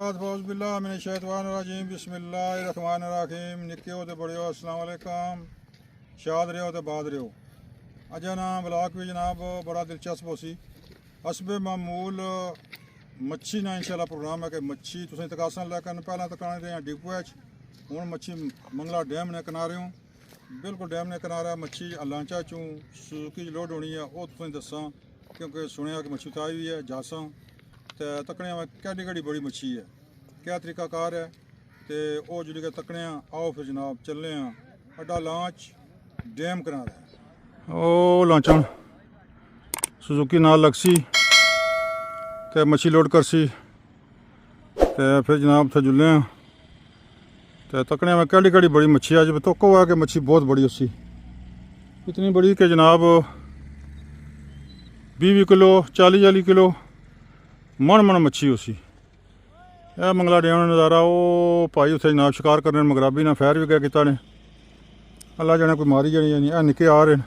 बिस्मिल्लाहिर्रहमानिर्रहीम। निक्के हो तो बड़े हो, अस्सलाम वालेकुम। शाद रहो तो बाद रहो। अजा ना ब्लाक भी जनाब बड़ा दिलचस्प हो सी हसबे मामूल मच्छी ना इंशाल्लाह प्रोग्राम है कि मच्छी तुसें तकासन लैकर पहला तकाने दे डिपो हूँ मच्छी मंगला डैम ने किनारे हूँ बिल्कुल डैम ने किनारा मच्छी लांचा चूँ सुजुकी लोड होनी है वो तुसें दसा क्योंकि सुनिया कि मच्छी उताई हुई है जासा तो तकने कैडी कैडी बड़ी मच्छी है क्या तरीकाकार है तो वो जी तकने आओ फिर जनाब चलने अड्डा लांच डैम किनारा है ओ लांचा सुजुकी नाल लगसी तो मच्छी लोड करसी तो फिर जनाब थे जुले तो तकने में कैडी कैडी बड़ी मच्छी अज तो को है कि मच्छी बहुत बड़ी उसी इतनी बड़ी कि जनाब 20 किलो 40 किलो मन मन मच्छी उसी यह मंगला डैम नज़ारा वो भाई उत्थे जनाब शिकार करने मगराबी ना फैर भी क्या किता ने अल्लाह जाने कोई मारी जानी जानी है निके आ रहे हैं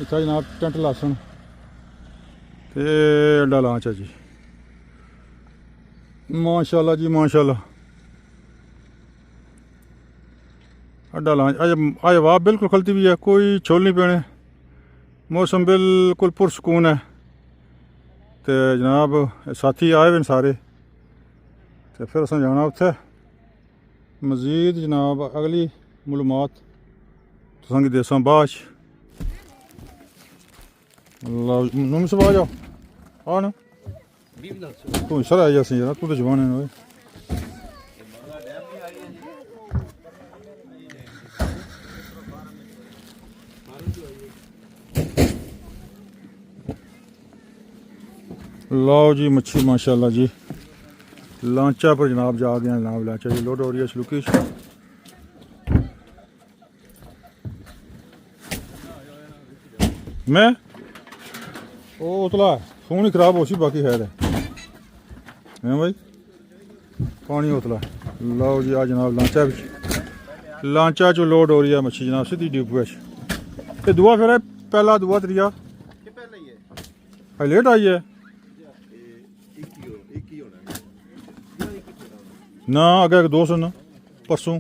इतना जनाब टेंट लासन ते अड्डा लांच है जी माशाल्लाह जी माशाल्लाह अड्डा लांच अज वाह बिल्कुल खलती भी है कोई छोल नहीं पैने मौसम बिल्कुल पुरसकून है तो जनाब साथी आए हुए सारे तो फिर असें जाना उत्थे मजीद जनाब अगली मालूमात तुसेंगी देसां बाद नूम सब आ जाओ आ ना तू सर आई जासी यार तू तो जवान है ओए लाओ जी मच्छी माशाल्लाह जी लांचा पर जनाब जा गए जनाब लांचा जी लोड हो रही है सलूकी मैं वो उतला फोन ही खराब हो सी बाकी खैर है भाई पानी उतला लाओ जी आ जनाब लांचा चो लोड हो रही है मच्छी जनाब सीधी डिपो ये दुआ फिर है पहला दुआ त्रिया लेट आई है ना अगे 2 सन परसों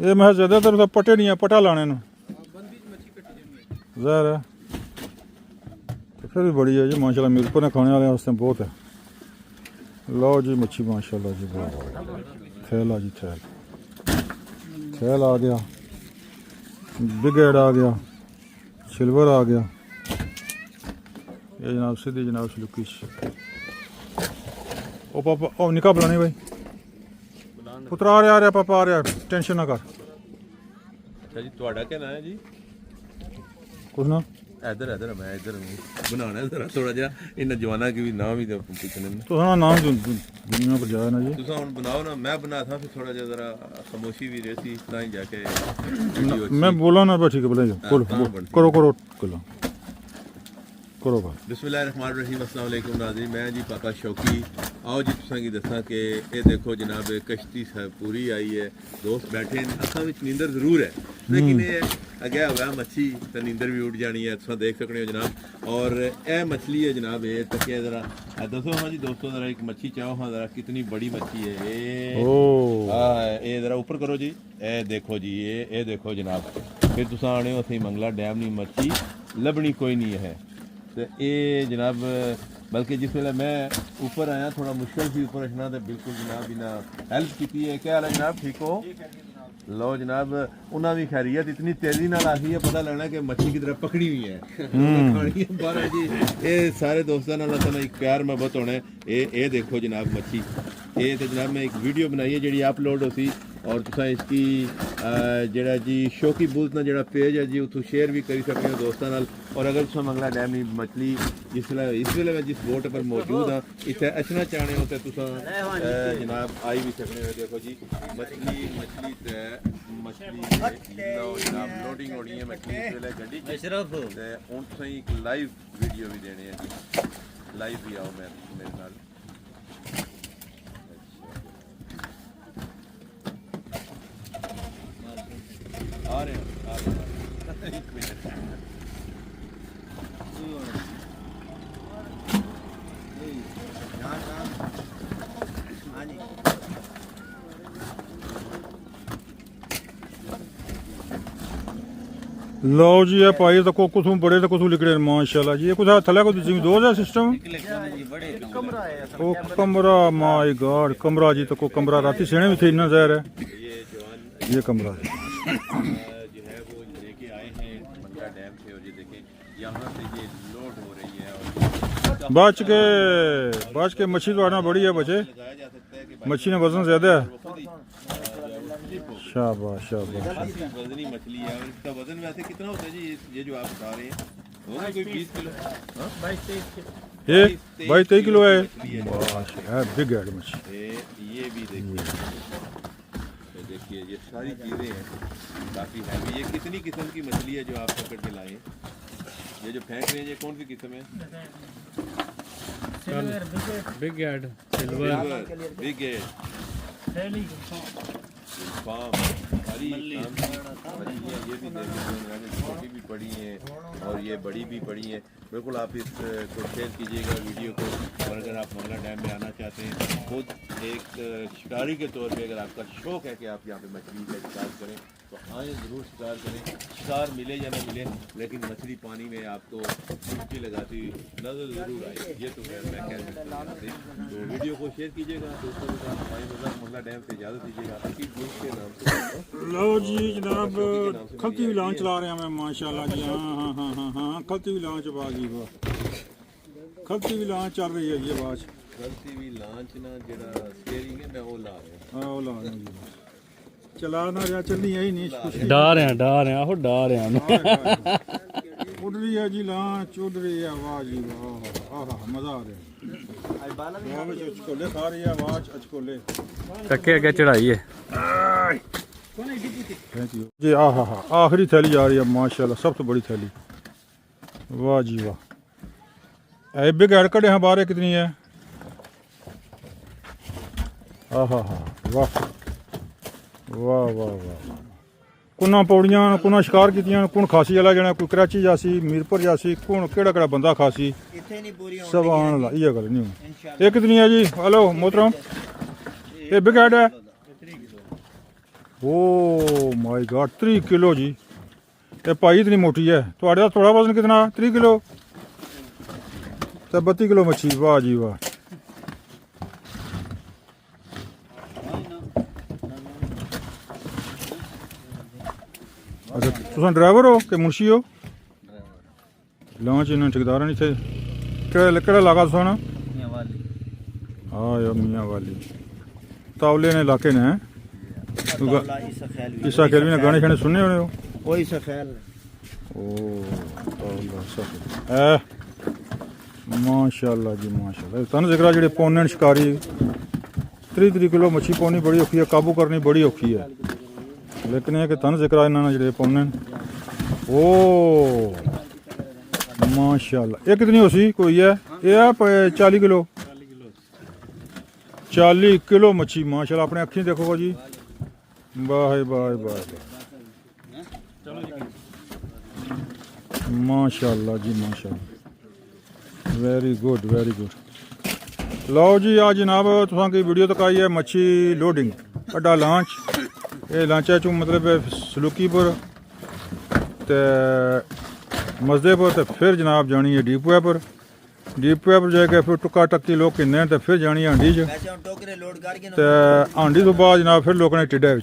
ये मैं ज्यादातर तो पटे नहीं है पटा लाने ना जहर है तो फिर भी बड़ी है जी माशाल्लाह मिर्को ने खाने वाले वास्ते बहुत है लो जी मच्छी माशाल्लाह जी बहुत थैल आ जी थैल आ गया बिगेड आ गया सिल्वर आ गया ये जनाब सीधी जनाब सलूकी ओ पापा ओ निकाह बुलानी भाई पुत्र आ रहा पापा आ रहा टेंशन ना कर अच्छा जी ਤੁਹਾਡਾ क्या नाम है जी कुछ ना इधर इधर मैं इधर बनाना है जरा थोड़ा जिहा इन जवाना की भी नाम ही पूछने तो हाँ नाम दुनिया पर जाए ना जी तुसा हुन बनाओ ना मैं बना था फिर थोड़ा जिहा जरा खामोशी भी रहती ना ही जाके मैं बोला ना ठीक है बोले करो करो करो करो भाई बिस्मिल्लाहिर्रहमानिर्रहीम अस्सलाम वालेकुम नाज़रीन मैं जी पापा शौकी आओ जी तुसा की दसा कि ये देखो जनाब कश्ती पूरी आई है दोस्त बैठे अखा में नींदर जरूर है लेकिन ये अगे हुआ मच्छी तो नींदर भी उठ जानी है तुम देख सकते हो जनाब और यह मछली है जनाब ये तकिया जरा दसो हाँ जी दोस्तों जरा एक मच्छी चाहो हाँ जरा कितनी बड़ी मच्छी है ये जरा ऊपर करो जी ये देखो जी ये देखो जनाब फिर तुम आने हो असी मंगला डैम नहीं मच्छी लभनी कोई नहीं है तो ये जनाब बल्कि जिस वेले मैं ऊपर आया थोड़ा मुश्किल थी ऊपर रखना तो बिल्कुल जनाब इन्हें हेल्प की है क्या हाल है जनाब ठीक हो लो जनाब उन्हें भी खैरियत इतनी तेजी नाल आखी है पता लगना कि मच्छी की तरह पकड़ी हुई है खानी है बाहर जी ये सारे दोस्तों नाल असल एक प्यार मोहब्बत होना है ये देखो जनाब मच्छी ये तो जनाब मैं एक वीडियो बनाई है जी अपलोड होती और तुसा इसकी जड़ा जी शौकी बुल्स ना जड़ा पेज है जी उतो शेयर भी करी सकते हो दोस्तों नाल और अगर तुसा मंगला डैम की मछली इस वेले मैं जिस बोट पर मौजूद हाँ इतने अचना चाहने हो तो तुसा जनाब आई भी सकते हो देखो जी मछली मछली जनाब लोडिंग होनी है मछली इस वेले गड्डी हूँ तुसा एक लाइव वीडियो भी देने हैं जी लाइव भी आओ मेरे नाल आ रहे हैं एक मिनट ਲਓ ਜੀ ਇਹ ਭਾਈ ਤਾਂ ਕੁਥੋਂ ਬੜੇ ਤੇ ਕੁਥੋਂ ਲਿਕੜੇ ਮਾਸ਼ਾਅੱਲਾ ਜੀ ਇਹ ਕੁਛ ਥੱਲੇ ਕੋ ਜਿਵੇਂ ਦੋ ਦਾ ਸਿਸਟਮ ਉਹ ਕਮਰਾ ਮਾਈ ਗॉड कमरा जी तो को कमरा राती सेने भी थे इतना जहर है ये कमरा है जो है वो लेके आए हैं मंगला डैम से और ये देखें यहाँ से ये लोड हो रही है और बच के मच्छी तो आना बड़ी है बचे लगाया जा सकता है कि मच्छी ने वजन ज्यादा है भाई शाबाश शाबाश वजनी मछली है और इसका वजन वैसे कितना होता है जी ये जो आप बता रहे हैं होगा कोई 20 किलो हाँ? ये 22-23 किलो है बिग है मच्छी ये भी देखिए तो देखिए ये सारी चीज़ें हैं काफ़ी हैवी ये कितनी किस्म की मछली है जो आप पकड़ के लाए ये जो फेंक रहे हैं ये कौन सी किस्म है बिग एड बिग है फार्म सारी मछलियाँ ये भी देखिए छोटी भी पड़ी हैं और ये बड़ी भी पड़ी हैं बिल्कुल आप इसको शेयर कीजिएगा वीडियो को और अगर आप मंगला डैम में आना चाहते हैं खुद एक शिकारी के तौर पे अगर आपका शौक़ है कि आप यहाँ पे मछली का शिकार करें तो आए ज़रूर शिकार करें शिकार मिले या ना मिले लेकिन मछली पानी में आपको डुबकी लगाती नज़र ज़रूर आए ये तो मैं कह सकता हूँ तो वीडियो को शेयर कीजिएगा दोस्तों के साथ हमारे मंगला डैम से इजाज़त दीजिएगा आपकी दोस्त के नाम से लो जी जनाब खलती भी लांच चला रहे हैं मैं माशाल्लाह जी हाँ खलती भी लांच बागी वाह खलती भी लांच चल रही है ये बात गलती भी लांच ना जरा स्टीयरिंग है मैं वो ला रहा हूँ हाँ वो ला रहे हैं जी चला ना रहा चलनी है ही नहीं कुछ डा रहे हैं आहो डा रहे हैं उड़ रही है जी लांच उड़ रही है वाह जी वाह आहा मजा आ रहा है अचकोले खा रही है आवाज अचकोले कक्के अगे चढ़ाई है जी आहा आखिरी थैली जा रही है माशाल्लाह सबसे बड़ी थैली वाह जी वाह बिग हेड कड़े हैं बारह कितनी है आहा वाह वाह वाह वाह कुना पौड़ियां कुना शिकार कीतियां कुन खासी वाला जना कोई कराची जासी मीरपुर जासी कुन केड़ा केड़ा बंदा खासी सुभान अल्लाह ये गल नहीं ये कितनी है जी हेलो मोहतरम ये बिग हेड है ओ माय गॉड 3 किलो जी ये भाई इतनी मोटी है थोड़ा थोड़ा वजन कितना 3 किलो तो 32 किलो मच्छी वाह जी वाह अच्छा तुम ड्राइवर हो कि मुंशी हो लांच इन्हें ठेकेदार नहीं थे केड़ा लागा तुसा ना हाँ यार मियाँ वाली तावले ने इलाके ने ईसा खेलवी ने गाने शाने सुनने होने हो वही सफेल ओ माशाल्लाह जी माशाल्लाह तन जिक्रा जेडे पौने शिकारी 3 किलो मच्छी पौनी बड़ी औखी है काबू करनी बड़ी औखी है लेकिन ये कि तन जिक्रा इन्होंने जेडे पौने ओ माशाल्लाह ये कितनी हो सी कोई है ये 40 किलो 40 किलो मच्छी माशाल्लाह अपने अखी देखो जी वाह वाह वाह माशाल्लाह जी माशाल्लाह वेरी गुड लो जी आज जनाब तुसां की वीडियो तक आई है मच्छी लोडिंग अड्डा लांच ये लांचा चू मतलब सलूकीपुर ते मजदेपुर ते फिर जनाब जानी है डीपुआ पर जाके फिर टुक्का टक्की लोग किन्ने ते फिर जानी है हांडी च ते हांडी तो बाद जनाब फिर लोगों ने टिड्डे